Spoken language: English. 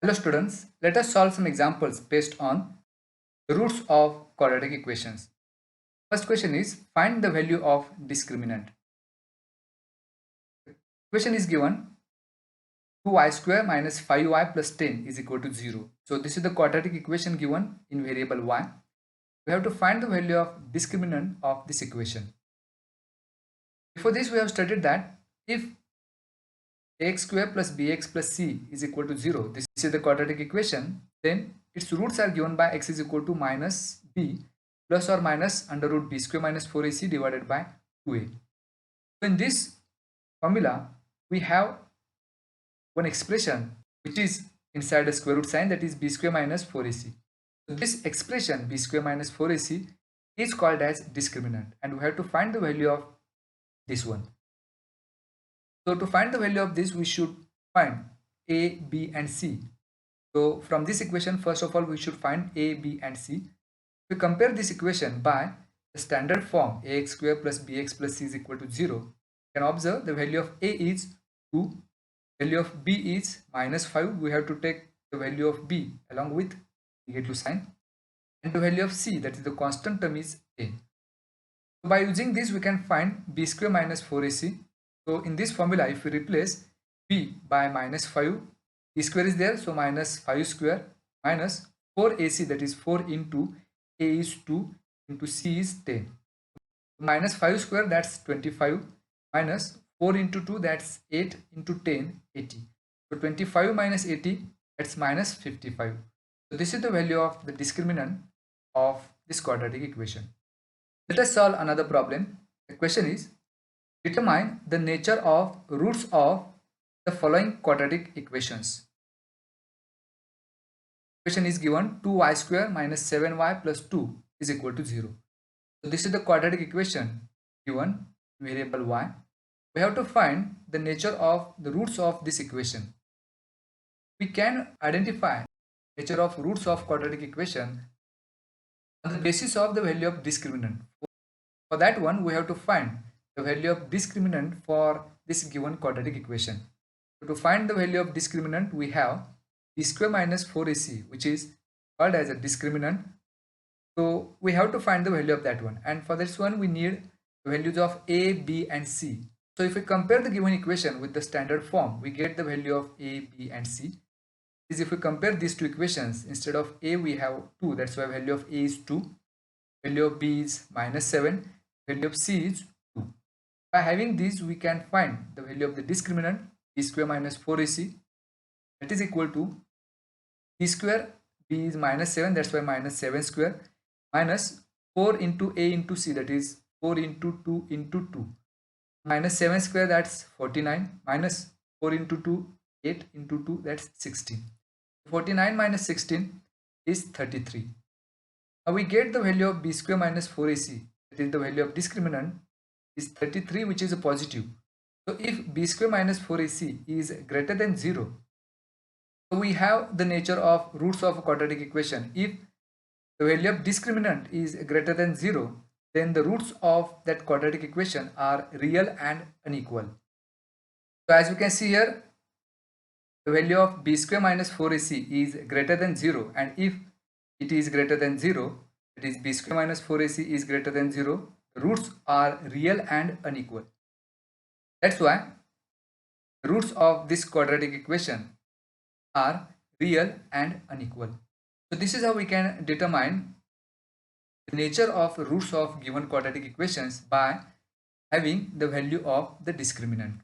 Hello students, let us solve some examples based on the roots of quadratic equations. First question is find the value of discriminant. Question is given 2y square minus 5y plus 10 is equal to 0. So this is the quadratic equation given in variable y. We have to find the value of discriminant of this equation. Before this we have studied that if ax square plus bx plus c is equal to 0, this is the quadratic equation, then its roots are given by x is equal to minus b plus or minus under root b square minus 4ac divided by 2a. So in this formula, we have one expression which is inside a square root sign, that is b square minus 4ac. So this expression b square minus 4ac is called as discriminant, and we have to find the value of this one. So to find the value of this, we should find a, b and c. So from this equation, first of all, we should find a, b and c. If we compare this equation by the standard form ax square plus bx plus c is equal to 0, you can observe the value of a is 2, value of b is minus 5. We have to take the value of b along with negative sign, and the value of c, that is the constant term, is a. So by using this, we can find b square minus 4ac. So in this formula, if we replace b by minus 5, b square is there, so minus 5 square minus 4ac, that is 4 into a is 2 into c is 10. Minus 5 square, that's 25, minus 4 into 2, that's 8 into 10, 80. So 25 minus 80, that's minus 55. So this is the value of the discriminant of this quadratic equation. Let us solve another problem. The question is, determine the nature of roots of the following quadratic equations. Equation is given 2y square minus 7y plus 2 is equal to 0. So this is the quadratic equation given variable y. We have to find the nature of the roots of this equation. We can identify nature of roots of quadratic equation on the basis of the value of discriminant. For that one, we have to find the value of discriminant for this given quadratic equation. So to find the value of discriminant, we have b square minus 4ac, which is called as a discriminant. So we have to find the value of that one, and for this one we need the values of a, b and c. So if we compare the given equation with the standard form, we get the value of a, b and c. Is if we compare these two equations, instead of a we have 2, that's why value of a is 2, value of b is minus 7, value of c is 2. By having these, we can find the value of the discriminant b square minus 4ac, that is equal to b square, b is minus 7, that's why minus 7 square, minus 4 into a into c, that is 4 into 2 into 2, minus 7 square, that's 49, minus 4 into 2, 8 into 2, that's 16. 49 minus 16 is 33. Now we get the value of b square minus 4ac, that is the value of discriminant, is 33, which is a positive. So if b square minus 4ac is greater than 0, so we have the nature of roots of a quadratic equation. If the value of discriminant is greater than 0, then the roots of that quadratic equation are real and unequal. So as you can see here, the value of b square minus 4ac is greater than 0, and if it is greater than 0, that is b square minus 4ac is greater than 0, the roots are real and unequal. That's why the roots of this quadratic equation are real and unequal. So this is how we can determine the nature of roots of given quadratic equations by having the value of the discriminant.